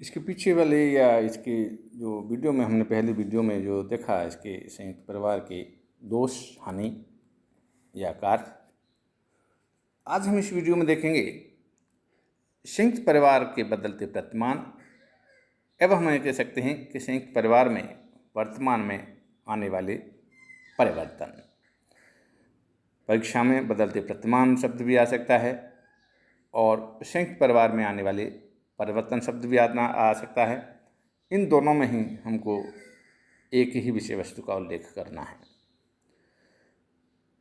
इसके पीछे वाले या इसके जो वीडियो में हमने पहली वीडियो में जो देखा इसके संयुक्त परिवार के दोष, हानि या कार्य, आज हम इस वीडियो में देखेंगे संयुक्त परिवार के बदलते प्रतिमान एवं हम ये कह सकते हैं कि संयुक्त परिवार में वर्तमान में आने वाले परिवर्तन। परीक्षा में बदलते प्रतिमान शब्द भी आ सकता है और संयुक्त परिवार में आने वाले परिवर्तन शब्द भी आ सकता है। इन दोनों में ही हमको एक ही विषय वस्तु का उल्लेख करना है।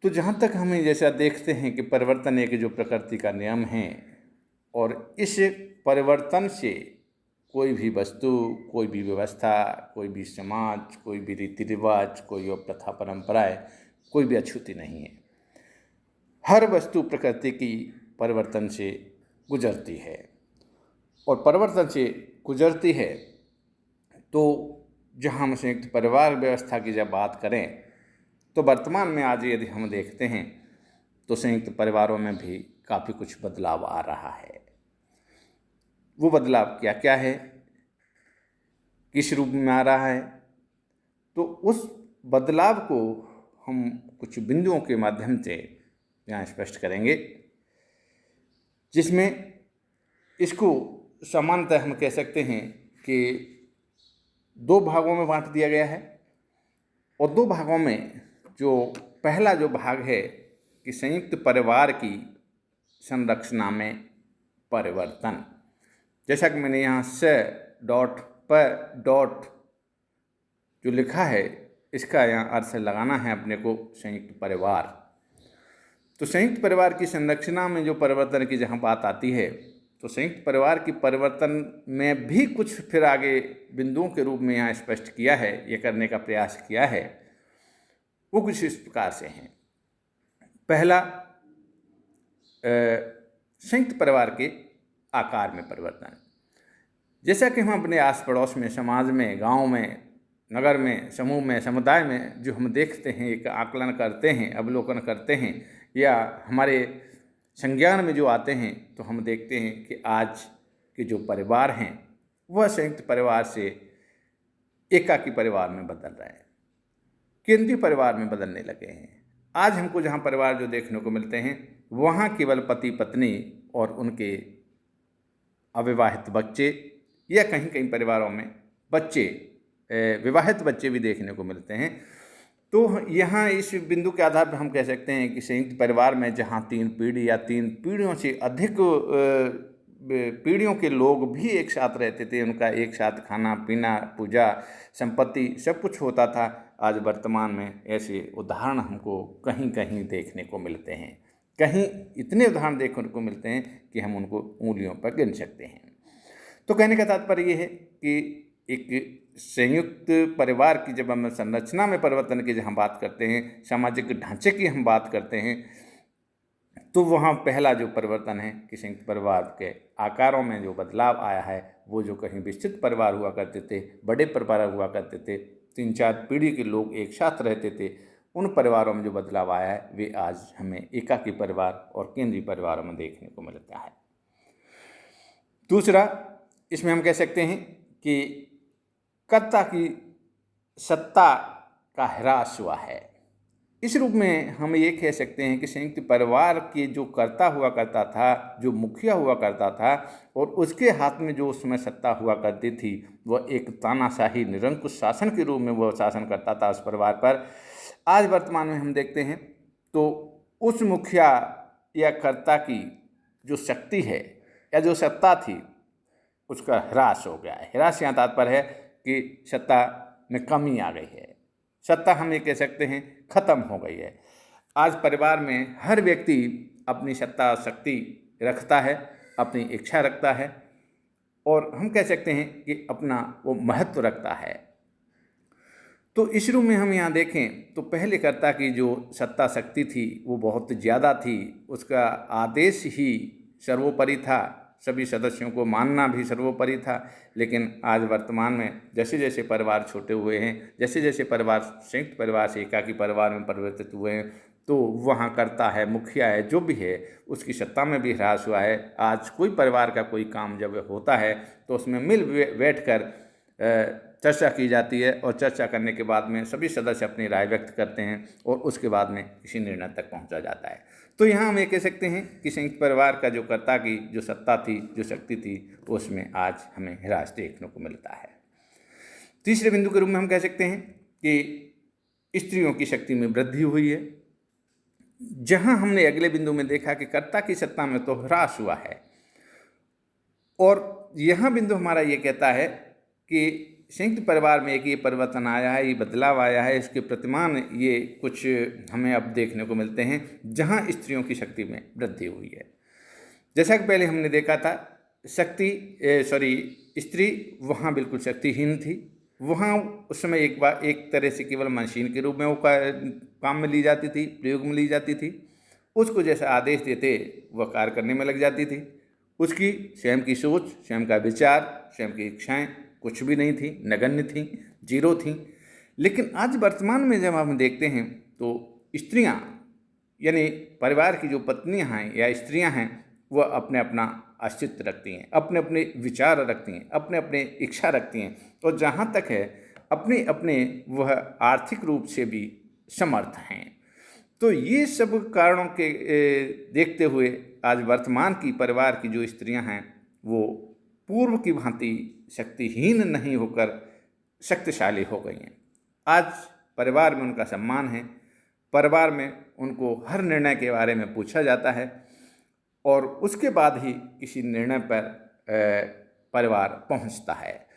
तो जहाँ तक हमें जैसा देखते हैं कि परिवर्तन एक जो प्रकृति का नियम है और इस परिवर्तन से कोई भी वस्तु, कोई भी व्यवस्था, कोई भी समाज, कोई भी रीति रिवाज, कोई और प्रथा परंपराएं, कोई भी अछूती नहीं है। हर वस्तु प्रकृति की परिवर्तन से गुजरती है और परिवर्तन से गुजरती है। तो जहाँ हम संयुक्त परिवार व्यवस्था की जब बात करें तो वर्तमान में आज यदि हम देखते हैं तो संयुक्त परिवारों में भी काफ़ी कुछ बदलाव आ रहा है। वो बदलाव क्या क्या है, किस रूप में आ रहा है, तो उस बदलाव को हम कुछ बिंदुओं के माध्यम से यहाँ स्पष्ट करेंगे, जिसमें इसको सामान्यतः हम कह सकते हैं कि दो भागों में बांट दिया गया है। और दो भागों में जो पहला जो भाग है कि संयुक्त परिवार की संरचना में परिवर्तन, जैसा कि मैंने यहाँ स.प. जो लिखा है इसका यहाँ अर्थ लगाना है अपने को संयुक्त परिवार। तो संयुक्त परिवार की संरचना में जो परिवर्तन की जहाँ बात आती है तो संयुक्त परिवार की परिवर्तन में भी कुछ फिर आगे बिंदुओं के रूप में यहाँ स्पष्ट किया है, ये करने का प्रयास किया है। वो कुछ इस प्रकार से हैं। पहला, संयुक्त परिवार के आकार में परिवर्तन। जैसा कि हम अपने आस पड़ोस में, समाज में, गांव में, नगर में, समूह में, समुदाय में जो हम देखते हैं, एक आकलन करते हैं, अवलोकन करते हैं या हमारे संज्ञान में जो आते हैं, तो हम देखते हैं कि आज के जो परिवार हैं वह संयुक्त परिवार से एकाकी परिवार में बदल रहे हैं, केंद्रीय परिवार में बदलने लगे हैं। आज हमको जहाँ परिवार जो देखने को मिलते हैं वहाँ केवल पति पत्नी और उनके अविवाहित बच्चे या कहीं कहीं परिवारों में बच्चे, विवाहित बच्चे भी देखने को मिलते हैं। तो यहाँ इस बिंदु के आधार पर हम कह सकते हैं कि संयुक्त परिवार में जहाँ 3 पीढ़ी या 3 पीढ़ियों से अधिक पीढ़ियों के लोग भी एक साथ रहते थे, उनका एक साथ खाना पीना, पूजा, संपत्ति सब कुछ होता था, आज वर्तमान में ऐसे उदाहरण हमको कहीं कहीं देखने को मिलते हैं। कहीं इतने उदाहरण देखने को मिलते हैं कि हम उनको उंगलियों पर गिन सकते हैं। तो कहने का तात्पर्य ये है कि एक संयुक्त परिवार की जब हम संरचना में परिवर्तन की जहाँ बात करते हैं, सामाजिक ढांचे की हम बात करते हैं, तो वहाँ पहला जो परिवर्तन है कि संयुक्त परिवार के आकारों में जो बदलाव आया है, वो जो कहीं विस्तृत परिवार हुआ करते थे, बड़े परिवार हुआ करते थे, 3-4 पीढ़ी के लोग एक साथ रहते थे, उन परिवारों में जो बदलाव आया है वे आज हमें एकाकी परिवार और केंद्रीय परिवारों में देखने को मिलता है। दूसरा, इसमें हम कह सकते हैं कि कर्ता की सत्ता का ह्रास हुआ है। इस रूप में हम ये कह सकते हैं कि संयुक्त परिवार के जो कर्ता हुआ करता था, जो मुखिया हुआ करता था और उसके हाथ में जो उसमें सत्ता हुआ करती थी, वह एक तानाशाही निरंकुश शासन के रूप में वह शासन करता था उस परिवार पर। आज वर्तमान में हम देखते हैं तो उस मुखिया या कर्ता की जो शक्ति है या जो सत्ता थी उसका ह्रास हो गया है। ह्रास यहाँ तात्पर्य है कि सत्ता में कमी आ गई है, सत्ता हम ये कह सकते हैं खत्म हो गई है। आज परिवार में हर व्यक्ति अपनी सत्ता शक्ति रखता है, अपनी इच्छा रखता है और हम कह सकते हैं कि अपना वो महत्व रखता है। तो इस रूप में हम यहाँ देखें तो पहले कर्ता की जो सत्ता शक्ति थी वो बहुत ज़्यादा थी, उसका आदेश ही सर्वोपरि था, सभी सदस्यों को मानना भी सर्वोपरि था। लेकिन आज वर्तमान में जैसे जैसे परिवार छोटे हुए हैं, जैसे जैसे परिवार संयुक्त परिवार से एकाकी परिवार में परिवर्तित हुए हैं, तो वहाँ करता है, मुखिया है, जो भी है, उसकी सत्ता में भी ह्रास हुआ है। आज कोई परिवार का कोई काम जब होता है तो उसमें बैठकर चर्चा की जाती है और चर्चा करने के बाद में सभी सदस्य अपनी राय व्यक्त करते हैं और उसके बाद में किसी निर्णय तक पहुंचा जाता है। तो यहाँ हम ये कह सकते हैं कि संयुक्त परिवार का जो कर्ता की जो सत्ता थी, जो शक्ति थी, उसमें आज हमें ह्रास देखने को मिलता है। तीसरे बिंदु के रूप में हम कह सकते हैं कि स्त्रियों की शक्ति में वृद्धि हुई है। जहाँ हमने अगले बिंदु में देखा कि कर्ता की सत्ता में तो ह्रास हुआ है, और यहाँ बिंदु हमारा ये कहता है कि संयुक्त परिवार में एक ये परिवर्तन आया है, ये बदलाव आया है, इसके प्रतिमान ये कुछ हमें अब देखने को मिलते हैं जहाँ स्त्रियों की शक्ति में वृद्धि हुई है। जैसा कि पहले हमने देखा था, स्त्री वहाँ बिल्कुल शक्तिहीन थी। वहाँ उस समय एक तरह से केवल मशीन के रूप में वो काम में ली जाती थी, प्रयोग में ली जाती थी। उसको जैसा आदेश देते वह कार्य करने में लग जाती थी। उसकी स्वयं की सोच, स्वयं का विचार, स्वयं की इच्छाएं कुछ भी नहीं थी, नगण्य थी, जीरो थी। लेकिन आज वर्तमान में जब हम देखते हैं तो स्त्रियां, यानी परिवार की जो पत्नियां हैं या स्त्रियां हैं, वह अपने अपना अस्तित्व रखती हैं, अपने अपने विचार रखती हैं, अपने अपने इच्छा रखती हैं, और जहाँ तक है अपने अपने वह आर्थिक रूप से भी समर्थ हैं। तो ये सब कारणों के देखते हुए आज वर्तमान की परिवार की जो स्त्रियां हैं वो पूर्व की भांति शक्तिहीन नहीं होकर शक्तिशाली हो गई हैं। आज परिवार में उनका सम्मान है, परिवार में उनको हर निर्णय के बारे में पूछा जाता है और उसके बाद ही किसी निर्णय पर परिवार पहुंचता है।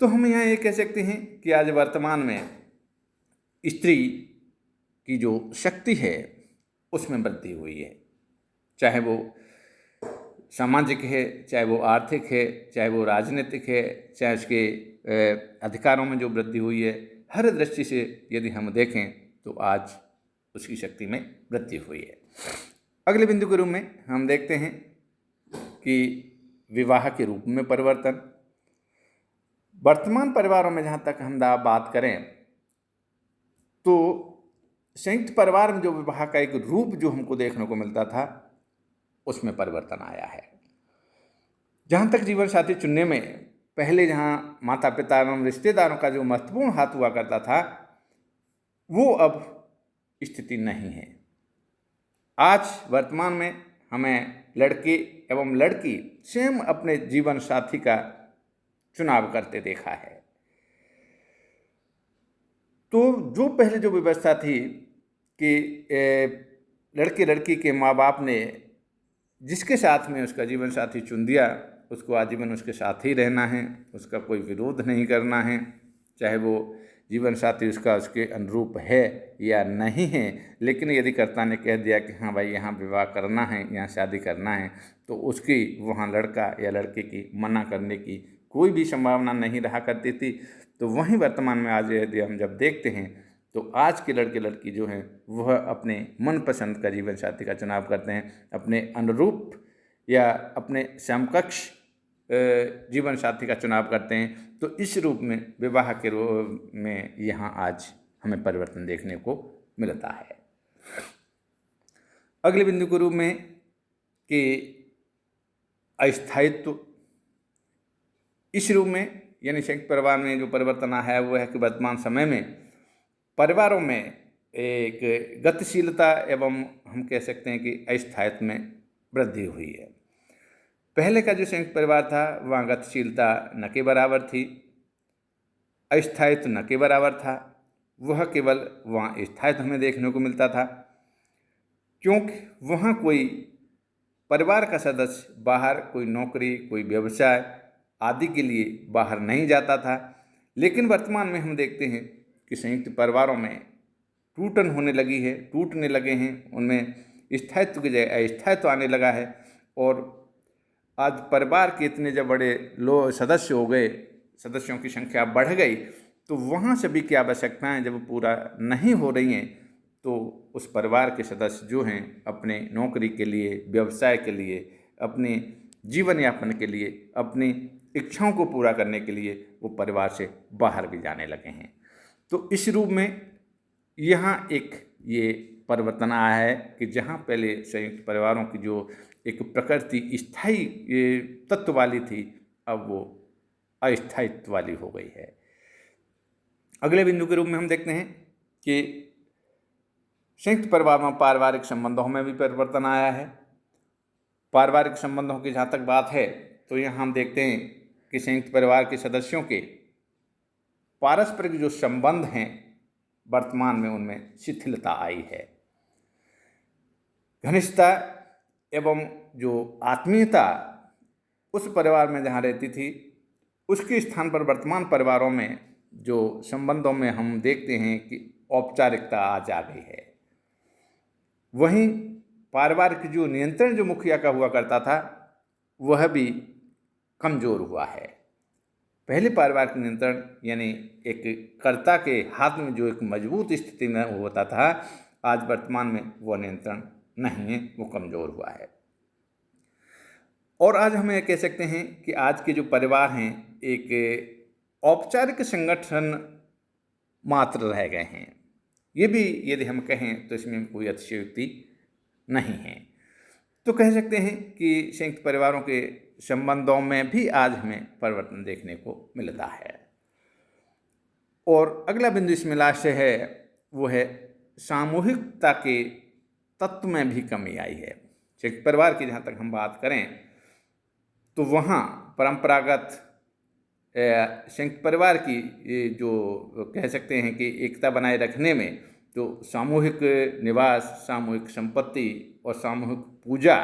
तो हम यहाँ ये कह सकते हैं कि आज वर्तमान में स्त्री की जो शक्ति है उसमें वृद्धि हुई है, चाहे वो सामाजिक है, चाहे वो आर्थिक है, चाहे वो राजनीतिक है, चाहे उसके अधिकारों में जो वृद्धि हुई है। हर दृष्टि से यदि हम देखें तो आज उसकी शक्ति में वृद्धि हुई है। अगले बिंदु के रूप में हम देखते हैं कि विवाह के रूप में परिवर्तन। वर्तमान परिवारों में जहाँ तक हम बात करें तो संयुक्त परिवार में जो विवाह का एक रूप जो हमको देखने को मिलता था उसमें परिवर्तन आया है। जहाँ तक जीवन साथी चुनने में पहले जहाँ माता पिता एवं रिश्तेदारों का जो महत्वपूर्ण हाथ हुआ करता था, वो अब स्थिति नहीं है। आज वर्तमान में हमें लड़के एवं लड़की स्वयं अपने जीवन साथी का चुनाव करते देखा है। तो जो पहले जो व्यवस्था थी कि लड़के लड़की के माँ बाप ने जिसके साथ में उसका जीवन साथी चुन दिया उसको आजीवन उसके साथ ही रहना है, उसका कोई विरोध नहीं करना है, चाहे वो जीवन साथी उसका उसके अनुरूप है या नहीं है। लेकिन यदि कर्ता ने कह दिया कि हाँ भाई यहाँ विवाह करना है, यहाँ शादी करना है, तो उसकी वहाँ लड़का या लड़के की मना करने की कोई भी संभावना नहीं रहा करती थी। तो वहीं वर्तमान में आज यदि हम जब देखते हैं तो आज के लड़के लड़की जो हैं वह अपने मनपसंद का जीवन साथी का चुनाव करते हैं, अपने अनुरूप या अपने समकक्ष जीवन साथी का चुनाव करते हैं। तो इस रूप में विवाह के रूप में यहाँ आज हमें परिवर्तन देखने को मिलता है। अगले बिंदु के रूप में कि अस्थायित्व, इस रूप में यानी संयुक्त परिवार में जो परिवर्तन आया है वो है कि वर्तमान समय में परिवारों में एक गतिशीलता एवं हम कह सकते हैं कि अस्थायित्व में वृद्धि हुई है। पहले का जो संयुक्त परिवार था वहाँ गतिशीलता न के बराबर थी, अस्थायित्व न के बराबर था। वह केवल वहाँ स्थायित्व हमें देखने को मिलता था, क्योंकि वहाँ कोई परिवार का सदस्य बाहर कोई नौकरी, कोई व्यवसाय आदि के लिए बाहर नहीं जाता था। लेकिन वर्तमान में हम देखते हैं कि संयुक्त परिवारों में टूटन होने लगी है, टूटने लगे हैं, उनमें स्थायित्व की जगह अस्थायित्व आने लगा है। और आज परिवार के इतने जब बड़े सदस्य हो गए, सदस्यों की संख्या बढ़ गई, तो वहाँ सभी की आवश्यकताएं जब पूरा नहीं हो रही हैं तो उस परिवार के सदस्य जो हैं अपने नौकरी के लिए, व्यवसाय के लिए, अपने जीवन यापन के लिए, अपनी इच्छाओं को पूरा करने के लिए वो परिवार से बाहर भी जाने लगे हैं। तो इस रूप में यहाँ एक ये परिवर्तन आया है कि जहाँ पहले संयुक्त परिवारों की जो एक प्रकृति स्थायी तत्व वाली थी, अब वो अस्थायित्व वाली हो गई है। अगले बिंदु के रूप में हम देखते हैं कि संयुक्त परिवार में पारिवारिक संबंधों में भी परिवर्तन आया है। पारिवारिक संबंधों की जहाँ तक बात है तो यहाँ हम देखते हैं कि संयुक्त परिवार के सदस्यों के पारस्परिक जो संबंध हैं वर्तमान में उनमें शिथिलता आई है। घनिष्ठता एवं जो आत्मीयता उस परिवार में जहाँ रहती थी, उसके स्थान पर वर्तमान परिवारों में जो संबंधों में हम देखते हैं कि औपचारिकता आज आ गई है। वहीं पारिवारिक जो नियंत्रण जो मुखिया का हुआ करता था वह भी कमज़ोर हुआ है। पहले पारिवारिक नियंत्रण यानी एक कर्ता के हाथ में जो एक मजबूत स्थिति में होता था, आज वर्तमान में वह नियंत्रण नहीं है, वो कमज़ोर हुआ है। और आज हम ये कह सकते हैं कि आज के जो परिवार हैं एक औपचारिक संगठन मात्र रह गए हैं। ये भी यदि हम कहें तो इसमें कोई अतिशयोक्ति नहीं है। तो कह सकते हैं कि संयुक्त परिवारों के संबंधों में भी आज हमें परिवर्तन देखने को मिलता है। और अगला बिंदु इसमें लास्ट है वो है सामूहिकता के तत्व में भी कमी आई है। संयुक्त परिवार की जहाँ तक हम बात करें तो वहाँ परंपरागत संयुक्त परिवार की जो कह सकते हैं कि एकता बनाए रखने में तो सामूहिक निवास, सामूहिक संपत्ति और सामूहिक पूजा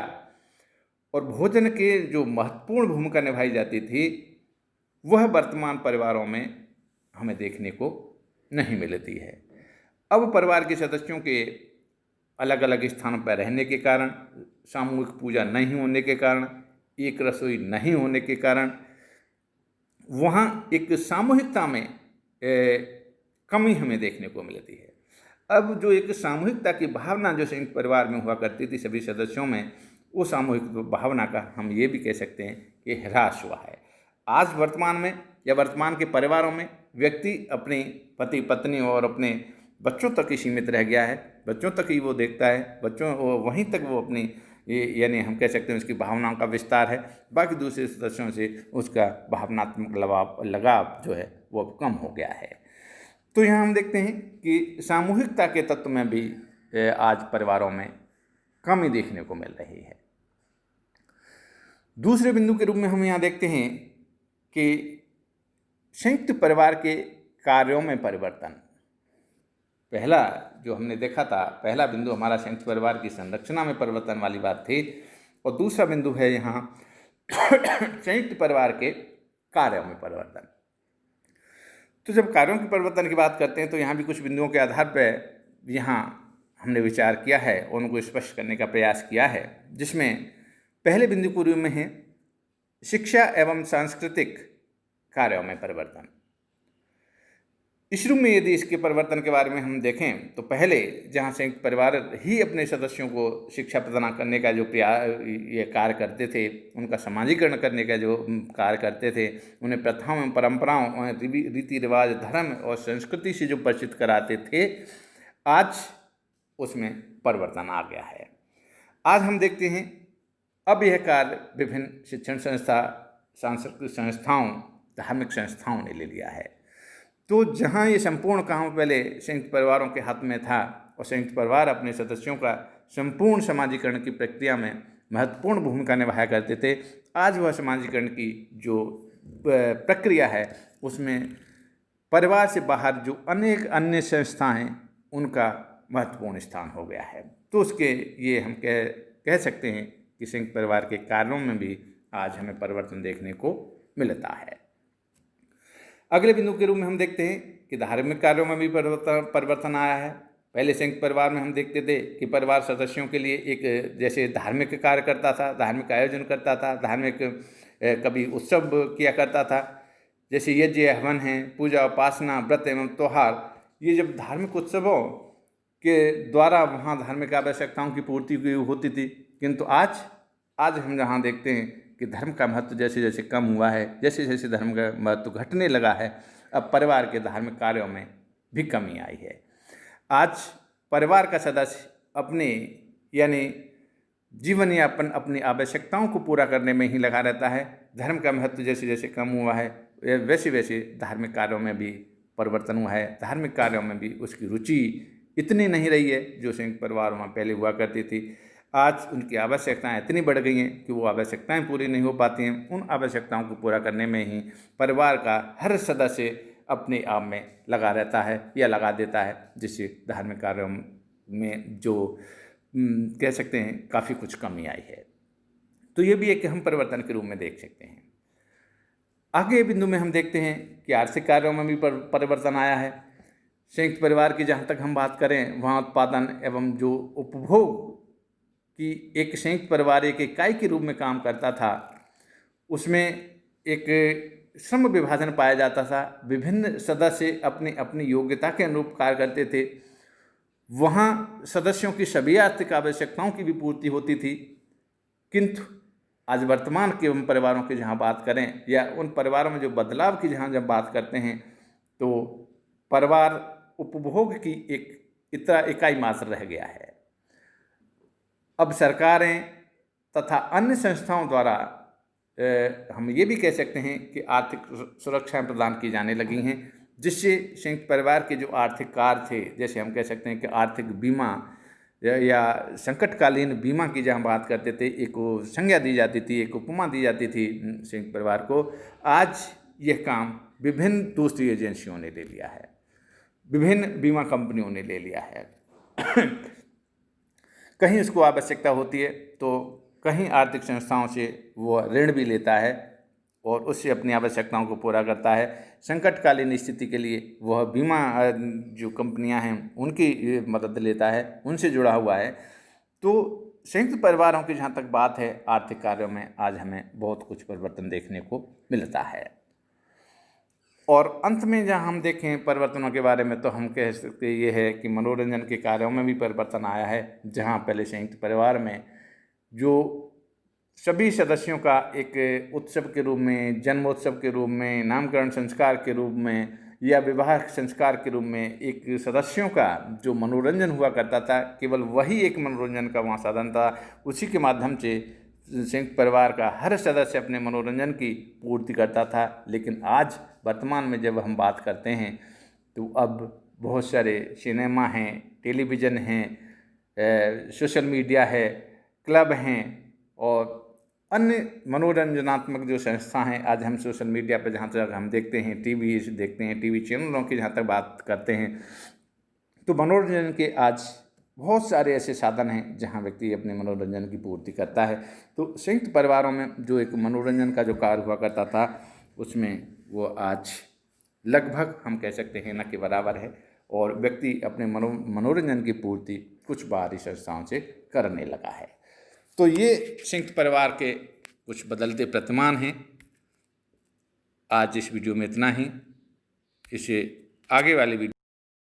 और भोजन के जो महत्वपूर्ण भूमिका निभाई जाती थी, वह वर्तमान परिवारों में हमें देखने को नहीं मिलती है। अब परिवार के सदस्यों के अलग अलग स्थानों पर रहने के कारण, सामूहिक पूजा नहीं होने के कारण, एक रसोई नहीं होने के कारण वहाँ एक सामूहिकता में कमी हमें देखने को मिलती है। अब जो एक सामूहिकता की भावना जो संयुक्त परिवार में हुआ करती थी सभी सदस्यों में, वो सामूहिक भावना का हम ये भी कह सकते हैं कि ह्रास हुआ है। आज वर्तमान में या वर्तमान के परिवारों में व्यक्ति अपने पति पत्नी और अपने बच्चों तक ही सीमित रह गया है। बच्चों तक ही वो देखता है, बच्चों वहीं तक वो अपनी यानी हम कह सकते हैं उसकी भावनाओं का विस्तार है। बाकी दूसरे सदस्यों से उसका भावनात्मक लगाव जो है वो अब कम हो गया है। तो यहाँ हम देखते हैं कि सामूहिकता के तत्व में भी आज परिवारों में कमी देखने को मिल रही है। दूसरे बिंदु के रूप में हम यहाँ देखते हैं कि संयुक्त परिवार के कार्यों में परिवर्तन। पहला जो हमने देखा था, पहला बिंदु हमारा संयुक्त परिवार की संरचना में परिवर्तन वाली बात थी, और दूसरा बिंदु है यहाँ संयुक्त परिवार के कार्यों में परिवर्तन। तो जब कार्यों के परिवर्तन की बात करते हैं तो यहाँ भी कुछ बिंदुओं के आधार पर यहाँ हमने विचार किया है, उनको स्पष्ट करने का प्रयास किया है, जिसमें पहले बिंदु के रूप में है शिक्षा एवं सांस्कृतिक कार्यों में परिवर्तन। इस रूप में यदि इसके परिवर्तन के बारे में हम देखें तो पहले जहाँ संयुक्त परिवार ही अपने सदस्यों को शिक्षा प्रदान करने का जो ये कार्य करते थे, उनका समाजीकरण करने का जो कार्य करते थे, उन्हें प्रथाओं परंपराओं रीति रिवाज धर्म और संस्कृति से जो परिचित कराते थे, आज उसमें परिवर्तन आ गया है। आज हम देखते हैं अब यह कार्य विभिन्न शिक्षण संस्था, सांस्कृतिक संस्थाओं, धार्मिक संस्थाओं ने ले लिया है। तो जहाँ ये संपूर्ण काम पहले संयुक्त परिवारों के हाथ में था और संयुक्त परिवार अपने सदस्यों का संपूर्ण समाजीकरण की प्रक्रिया में महत्वपूर्ण भूमिका निभाया करते थे, आज वह समाजीकरण की जो प्रक्रिया है उसमें परिवार से बाहर जो अनेक अन्य संस्थाएं, उनका महत्वपूर्ण स्थान हो गया है। तो उसके ये हम कह सकते हैं कि संयुक्त परिवार के कार्यों में भी आज हमें परिवर्तन देखने को मिलता है। अगले बिंदु के रूप में हम देखते हैं कि धार्मिक कार्यों में भी परिवर्तन आया है। पहले संयुक्त परिवार में हम देखते थे कि परिवार सदस्यों के लिए एक जैसे धार्मिक कार्य करता था, धार्मिक आयोजन करता था, धार्मिक कभी उत्सव किया करता था, जैसे यज्ञ हवन है, पूजा उपासना, व्रत एवं त्यौहार। ये जब धार्मिक उत्सवों के द्वारा वहाँ धार्मिक आवश्यकताओं की पूर्ति होती थी, किंतु आज हम जहाँ देखते हैं कि धर्म का महत्व जैसे जैसे कम हुआ है, जैसे जैसे धर्म का महत्व घटने लगा है, अब परिवार के धार्मिक कार्यों में भी कमी आई है। आज परिवार का सदस्य अपने यानी जीवन यापन अपनी आवश्यकताओं को पूरा करने में ही लगा रहता है। धर्म का महत्व जैसे जैसे कम हुआ है वैसे वैसे धार्मिक कार्यों में भी परिवर्तन हुआ है। धार्मिक कार्यों में भी उसकी रुचि इतनी नहीं रही है जो संयुक्त परिवारों में पहले हुआ करती थी। आज उनकी आवश्यकताएं इतनी बढ़ गई हैं कि वो आवश्यकताएं पूरी नहीं हो पाती हैं। उन आवश्यकताओं को पूरा करने में ही परिवार का हर सदस्य अपने आप में लगा रहता है या लगा देता है, जिससे धार्मिक कार्यों में जो कह सकते हैं काफ़ी कुछ कमी आई है। तो ये भी एक हम परिवर्तन के रूप में देख सकते हैं। आगे बिंदु में हम देखते हैं कि आर्थिक कार्यों में भी परिवर्तन आया है। संयुक्त परिवार की जहाँ तक हम बात करें, वहाँ उत्पादन एवं जो उपभोग की एक संयुक्त परिवार एक इकाई के रूप में काम करता था, उसमें एक सम विभाजन पाया जाता था। विभिन्न सदस्य अपनी अपनी योग्यता के अनुरूप कार्य करते थे। वहाँ सदस्यों की सभी आर्थिक आवश्यकताओं की भी पूर्ति होती थी। किंतु आज वर्तमान के उन परिवारों की जहाँ बात करें या उन परिवारों में जो बदलाव की जहाँ जब बात करते हैं, तो परिवार उपभोग की एक इकाई मात्र रह गया है। अब सरकारें तथा अन्य संस्थाओं द्वारा हम ये भी कह सकते हैं कि आर्थिक सुरक्षाएं प्रदान की जाने लगी हैं, जिससे संयुक्त परिवार के जो आर्थिक कार्य थे, जैसे हम कह सकते हैं कि आर्थिक बीमा या संकटकालीन बीमा की जहाँ बात करते थे, एक संज्ञा दी जाती थी, एक उपमा दी जाती थी संयुक्त परिवार को। आज यह काम विभिन्न दूसरी एजेंसियों ने ले लिया है, विभिन्न बीमा कंपनियों ने ले लिया है। कहीं उसको आवश्यकता होती है तो कहीं आर्थिक संस्थाओं से वो ऋण भी लेता है और उससे अपनी आवश्यकताओं को पूरा करता है। संकटकालीन स्थिति के लिए वह बीमा जो कंपनियां हैं उनकी मदद लेता है, उनसे जुड़ा हुआ है। तो संयुक्त परिवारों की जहाँ तक बात है, आर्थिक कार्यों में आज हमें बहुत कुछ परिवर्तन देखने को मिलता है। और अंत में जहाँ हम देखें परिवर्तनों के बारे में, तो हम कह सकते ये है कि मनोरंजन के कार्यों में भी परिवर्तन आया है। जहाँ पहले संयुक्त परिवार में जो सभी सदस्यों का एक उत्सव के रूप में, जन्मोत्सव के रूप में, नामकरण संस्कार के रूप में या विवाह संस्कार के रूप में एक सदस्यों का जो मनोरंजन हुआ करता था, केवल वही एक मनोरंजन का वहाँ साधन था। उसी के माध्यम से संयुक्त परिवार का हर सदस्य अपने मनोरंजन की पूर्ति करता था। लेकिन आज वर्तमान में जब हम बात करते हैं तो अब बहुत सारे सिनेमा हैं, टेलीविज़न हैं, सोशल मीडिया है, क्लब हैं और अन्य मनोरंजनात्मक जो संस्था हैं। आज हम सोशल मीडिया पर जहाँ तक हम देखते हैं, टीवी देखते हैं, टीवी चैनलों की जहाँ तक बात करते हैं, तो मनोरंजन के आज बहुत सारे ऐसे साधन हैं जहाँ व्यक्ति अपने मनोरंजन की पूर्ति करता है। तो संयुक्त परिवारों में जो एक मनोरंजन का जो कार्य हुआ करता था, उसमें वो आज लगभग हम कह सकते हैं न के बराबर है और व्यक्ति अपने मनोरंजन की पूर्ति कुछ बाहरी संस्थाओं से करने लगा है। तो ये संयुक्त परिवार के कुछ बदलते प्रतिमान हैं। आज इस वीडियो में इतना ही। इसे आगे वाली वीडियो